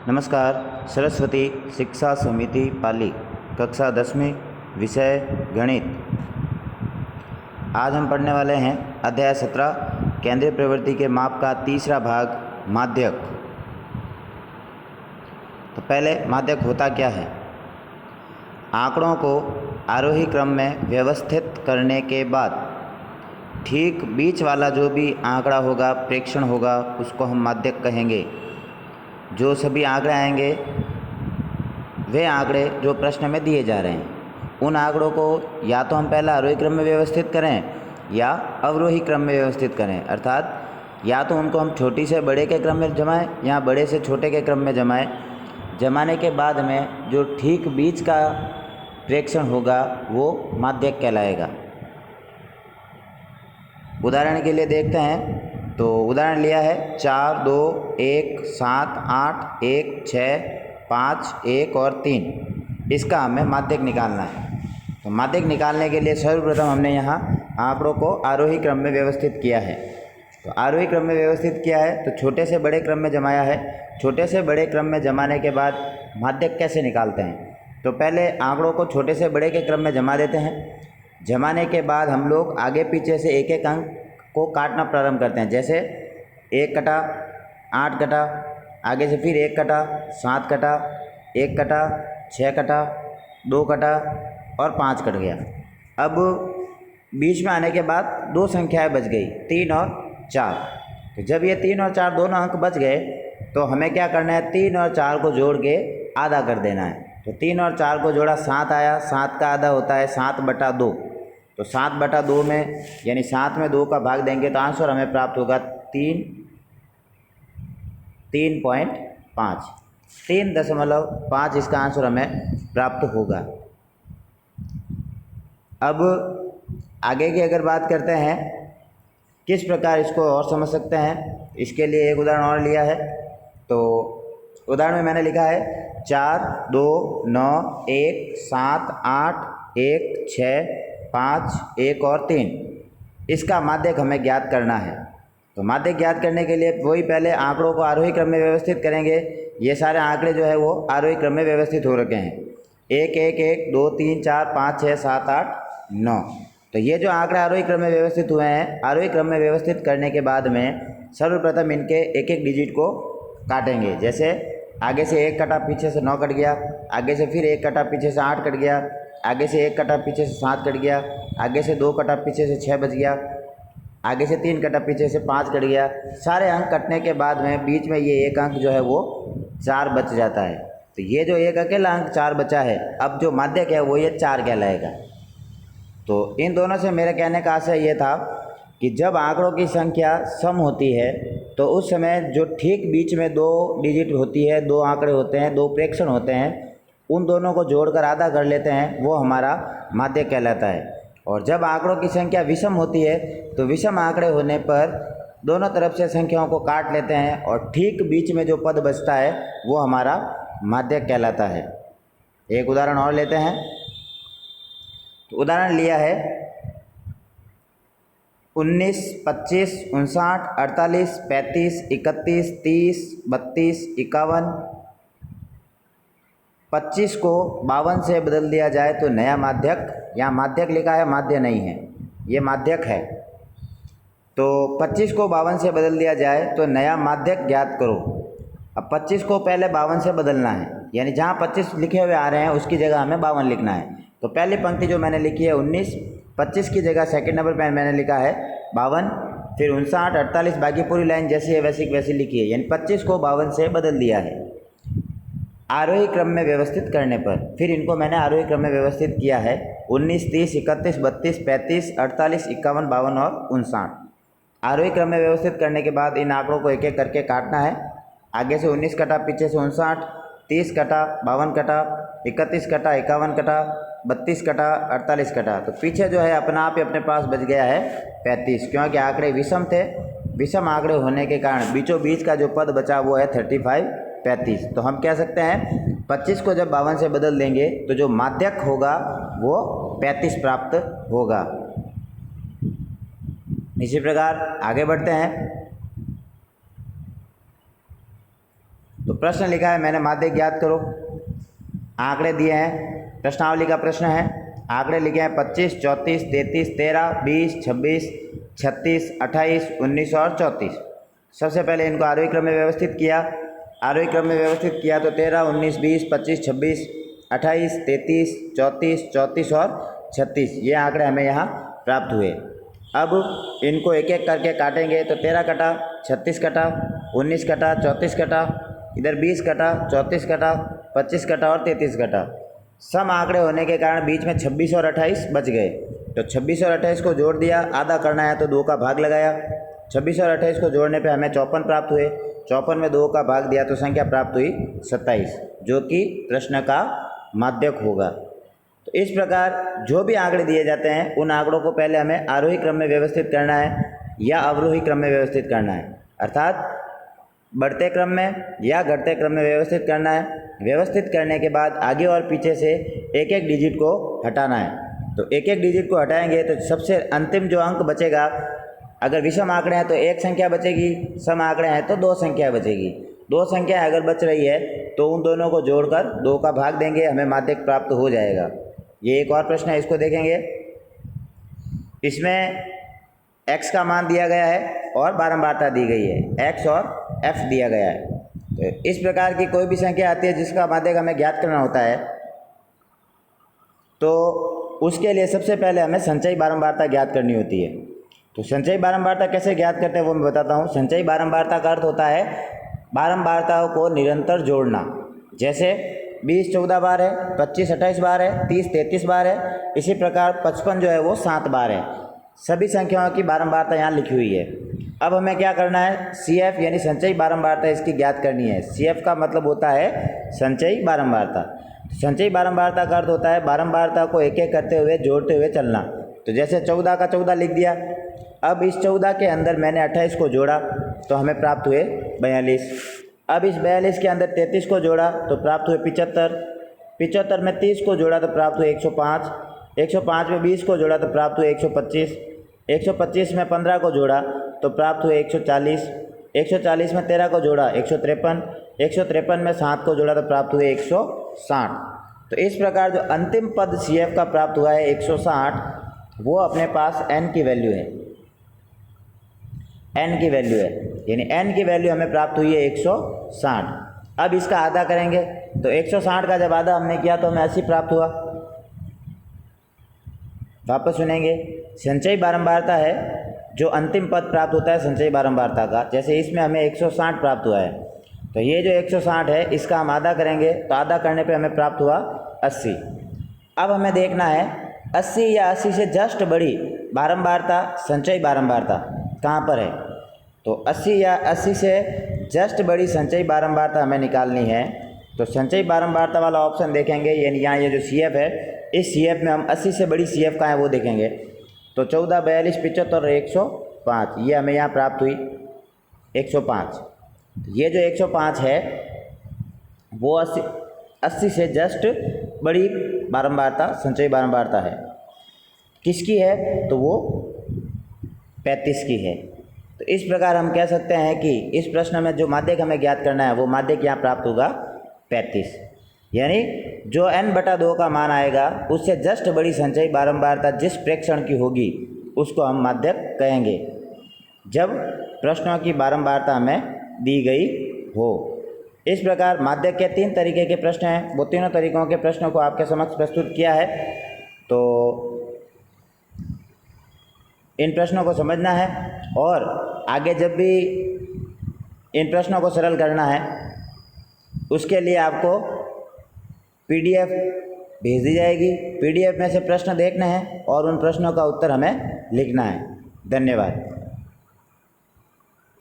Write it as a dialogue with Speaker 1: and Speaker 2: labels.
Speaker 1: नमस्कार। सरस्वती शिक्षा समिति पाली कक्षा 10वीं विषय गणित। आज हम पढ़ने वाले हैं अध्याय 17 केंद्रीय प्रवृत्ति के माप का तीसरा भाग माध्यक। तो पहले माध्यक होता क्या है। आंकड़ों को आरोही क्रम में व्यवस्थित करने के बाद ठीक बीच वाला जो भी आंकड़ा होगा, प्रेक्षण होगा, उसको हम माध्यक कहेंगे। जो सभी आंकड़े आएंगे वे आंकड़े जो प्रश्न में दिए जा रहे हैं, उन आंकड़ों को या तो हम पहले आरोही क्रम में व्यवस्थित करें या अवरोही क्रम में व्यवस्थित करें। अर्थात या तो उनको हम छोटी से बड़े के क्रम में जमाएं या बड़े से छोटे के क्रम में जमाएं। जमाने के बाद में जो ठीक बीच का प्रेक्षण होगा वो माध्यक कहलाएगा। उदाहरण के लिए देखते हैं। तो उदाहरण लिया है 4, 2, 1, 7, 8, 1, 6, 5, 1 और 3। इसका हमें माध्यक निकालना है। तो माध्यक निकालने के लिए सर्वप्रथम हमने यहाँ आंकड़ों को आरोही क्रम में व्यवस्थित किया है। तो आरोही क्रम में व्यवस्थित किया है तो छोटे से बड़े क्रम में जमाया है। छोटे से बड़े क्रम में जमाने के बाद माध्यक कैसे निकालते हैं। तो पहले आंकड़ों को छोटे से बड़े के क्रम में जमा देते हैं। जमाने के बाद हम लोग आगे पीछे से एक एक अंक को काटना प्रारंभ करते हैं। जैसे 1 कटा, 8 कटा, आगे से फिर 1 कटा, 7 कटा, 1 कटा, 6 कटा, 2 कटा और 5 कट गया। अब बीच में आने के बाद दो संख्याएं बच गई, 3 और 4। तो जब ये 3 और 4 दोनों अंक बच गए तो हमें क्या करना है, 3 और 4 को जोड़ के आधा कर देना है। तो 3 और 4 को जोड़ा 7 आया। 7 का आधा होता है 7/2। तो 7/2 में यानी 7 में 2 का भाग देंगे तो आंसर हमें प्राप्त होगा 3.5। 3.5 इसका आंसर हमें प्राप्त होगा। अब आगे की अगर बात करते हैं किस प्रकार इसको और समझ सकते हैं, इसके लिए एक उदाहरण और लिया है। तो उदाहरण में मैंने लिखा है 4, 2, 9, 1, 7, 8, 1, 6, 5, 1 और 3। इसका माध्यक हमें ज्ञात करना है। तो माध्यक ज्ञात करने के लिए वही पहले आंकड़ों को आरोही क्रम में व्यवस्थित करेंगे। ये सारे आंकड़े जो है वो आरोही क्रम में व्यवस्थित हो रखे हैं। 1, 1, 1, 2, 3, 4, 5, 6, 7, 8, 9। तो ये जो आंकड़े आरोही क्रम में व्यवस्थित हुए हैं, आरोही क्रम में व्यवस्थित करने के बाद में सर्वप्रथम इनके एक एक डिजिट को काटेंगे। जैसे आगे से 1 कटा, पीछे से 9 कट गया। आगे से फिर 1 कटा, पीछे से 8 कट गया। आगे से 1 कटा, पीछे से 7 कट गया। आगे से 2 कटा, पीछे से 6 बच गया। आगे से 3 कटा, पीछे से 5 कट गया। सारे अंक कटने के बाद में बीच में ये एक अंक जो है वो 4 बच जाता है। तो ये जो एक अकेला अंक 4 बचा है, अब जो माध्यक है वो ये 4 कहलाएगा। तो इन दोनों से मेरे कहने का आशय ये था कि जब आंकड़ों की संख्या सम होती है तो उस समय जो ठीक बीच में 2 डिजिट होती है, 2 आंकड़े होते हैं, 2 प्रेक्षण होते हैं, उन दोनों को जोड़कर आधा कर लेते हैं, वो हमारा माध्यक कहलाता है। और जब आंकड़ों की संख्या विषम होती है तो विषम आंकड़े होने पर दोनों तरफ से संख्याओं को काट लेते हैं और ठीक बीच में जो पद बचता है वो हमारा माध्यक कहलाता है। एक उदाहरण और लेते हैं। तो उदाहरण लिया है 19, 25, 59, 48, 35, 31, 30, 32, 51। 25 को 52 से बदल दिया जाए तो नया माध्यक, यहाँ माध्यक लिखा है, माध्य नहीं है, ये माध्यक है। तो 25 को 52 से बदल दिया जाए तो नया माध्यक ज्ञात करो। अब 25 को पहले 52 से बदलना है, यानी जहाँ 25 लिखे हुए आ रहे हैं उसकी जगह हमें 52 लिखना है। तो पहली पंक्ति जो मैंने लिखी है 19, 25 की जगह सेकंड नंबर पर मैंने लिखा है 52, फिर 59, 48, बाकी पूरी लाइन जैसी है वैसी लिखी है, यानी 25 को 52 से बदल दिया है आरोही क्रम में व्यवस्थित करने पर। फिर इनको मैंने आरोही क्रम में व्यवस्थित किया है 19, 30, 31, 32, 35, 48, 51, 52 और 59। आरोही क्रम में व्यवस्थित करने के बाद इन आंकड़ों को एक एक करके काटना है। आगे से 19 कटा, पीछे से 59, 30 कटा, 52 कटा, 31 कटा, 51 कटा, 32 कटा, 48 कटा। तो पीछे जो है अपना आप ही अपने पास बच गया है 35, क्योंकि आंकड़े विषम थे। विषम आंकड़े होने के कारण बीचों बीच का जो पद बचा वो है 35, 35। तो हम कह सकते हैं 25 को जब 52 से बदल देंगे तो जो माध्यक होगा वो 35 प्राप्त होगा। इसी प्रकार आगे बढ़ते हैं। तो प्रश्न लिखा है मैंने, माध्यक ज्ञात करो। आंकड़े दिए हैं, प्रश्नावली का प्रश्न है। आंकड़े लिखे हैं 25, 34, 33, 13, 20, 26, 36, 28, 19 और 34। सबसे पहले इनको आरोही क्रम में व्यवस्थित किया। आरोही क्रम में व्यवस्थित किया तो 13, 19, 20, 25, 26, 28, 33, 34, 34 और 36 ये आंकड़े हमें यहाँ प्राप्त हुए। अब इनको एक एक करके काटेंगे तो 13 कटा, 36 कटा, 19 कटा, 34 कटा, इधर 20 कटा, 34 कटा, 25 कटा और 33 कटा। सम आंकड़े होने के कारण बीच में 26 और 28 बच गए। तो 26 और 28 को जोड़ दिया, आधा करना है तो 2 का भाग लगाया। 26 और 28 को जोड़ने पे हमें 54 प्राप्त हुए। 54 में 2 का भाग दिया तो संख्या प्राप्त हुई 27, जो कि प्रश्न का माध्यक होगा। तो इस प्रकार जो भी आंकड़े दिए जाते हैं उन आंकड़ों को पहले हमें आरोही क्रम में व्यवस्थित करना है या अवरोही क्रम में व्यवस्थित करना है, अर्थात बढ़ते क्रम में या घटते क्रम में व्यवस्थित करना है। व्यवस्थित करने के बाद आगे और पीछे से एक एक डिजिट को हटाना है। तो एक एक डिजिट को हटाएंगे तो सबसे अंतिम जो अंक बचेगा, अगर विषम आंकड़े हैं तो एक संख्या बचेगी, सम आंकड़े हैं तो 2 संख्या बचेगी। 2 संख्या अगर बच रही है तो उन दोनों को जोड़कर 2 का भाग देंगे, हमें माध्यक प्राप्त हो जाएगा। ये एक और प्रश्न है, इसको देखेंगे। इसमें x का मान दिया गया है और बारंबारता दी गई है, x और f दिया गया है। तो इस प्रकार की कोई भी संख्या आती है जिसका माध्यक हमें ज्ञात करना होता है, तो उसके लिए सबसे पहले हमें संचयी बारंबारता ज्ञात करनी होती है। तो संचयी बारंबारता कैसे ज्ञात करते हैं वो मैं बताता हूँ। संचयी बारंबारता का अर्थ होता है बारंबारताओं को निरंतर जोड़ना। जैसे 20 14 बार है, 25 28 बार है, 30 33 बार है, इसी प्रकार 55 जो है वो 7 बार है। सभी संख्याओं की बारंबारता यहाँ लिखी हुई है। अब हमें क्या करना है, CF यानी संचयी बारंबारता इसकी ज्ञात करनी है। CF का मतलब होता है संचयी बारंबारता। संचयी बारंबारता का अर्थ होता है बारंबारता को एक एक करते हुए जोड़ते हुए चलना। तो जैसे 14 का 14 लिख दिया। अब इस 14 के अंदर मैंने 28 को जोड़ा तो हमें प्राप्त हुए 42। अब इस 42 के अंदर 33 को जोड़ा तो प्राप्त हुए 75। 75 में 30 को जोड़ा तो प्राप्त हुए 105। 105 में 20 को जोड़ा तो प्राप्त हुए 125। 125 में 15 को जोड़ा तो प्राप्त हुए 140। 140 में 13 को जोड़ा 153। 153 में 7 को जोड़ा तो प्राप्त हुए 160। तो इस प्रकार जो अंतिम पद CF का प्राप्त हुआ है 160, वो अपने पास n की वैल्यू है। n की वैल्यू है, यानी n की वैल्यू हमें प्राप्त हुई है 160। अब इसका आधा करेंगे तो 160 का जब आधा हमने किया तो हमें 80 प्राप्त हुआ। वापस सुनेंगे, संचयी बारंबारता है जो अंतिम पद प्राप्त होता है संचयी बारंबारता का। जैसे इसमें हमें 160 प्राप्त हुआ है, तो ये जो 160 है इसका हम आधा करेंगे तो आधा करने पे हमें प्राप्त हुआ 80। अब हमें देखना है 80 या 80 से जस्ट बड़ी बारंबारता संचयी बारंबारता कहाँ पर है। तो 80 या 80 से जस्ट बड़ी संचयी बारंबारता हमें निकालनी है। तो संचयी बारंबारता वाला ऑप्शन देखेंगे, यानी यहाँ ये जो CF है, इस CF में हम 80 से बड़ी CF कहाँ है वो देखेंगे। तो 14, 42, 75 और 105 ये हमें यहाँ प्राप्त हुई 105। ये जो 105 है वो 80 से जस्ट बड़ी बारंबारता संचयी बारंबारता है। किसकी है, तो वो 35 की है। तो इस प्रकार हम कह सकते हैं कि इस प्रश्न में जो माध्यक हमें ज्ञात करना है वो माध्यक यहाँ प्राप्त होगा 35, यानी जो n/2 का मान आएगा उससे जस्ट बड़ी संचयी बारंबारता जिस प्रेक्षण की होगी उसको हम माध्यक कहेंगे, जब प्रश्नों की बारंबारता हमें दी गई हो। इस प्रकार माध्यक के 3 तरीके के प्रश्न हैं, वो तीनों तरीकों के प्रश्नों को आपके समक्ष प्रस्तुत किया है। तो इन प्रश्नों को समझना है और आगे जब भी इन प्रश्नों को सरल करना है उसके लिए आपको PDF भेज दी जाएगी। PDF में से प्रश्न देखने हैं और उन प्रश्नों का उत्तर हमें लिखना है। धन्यवाद।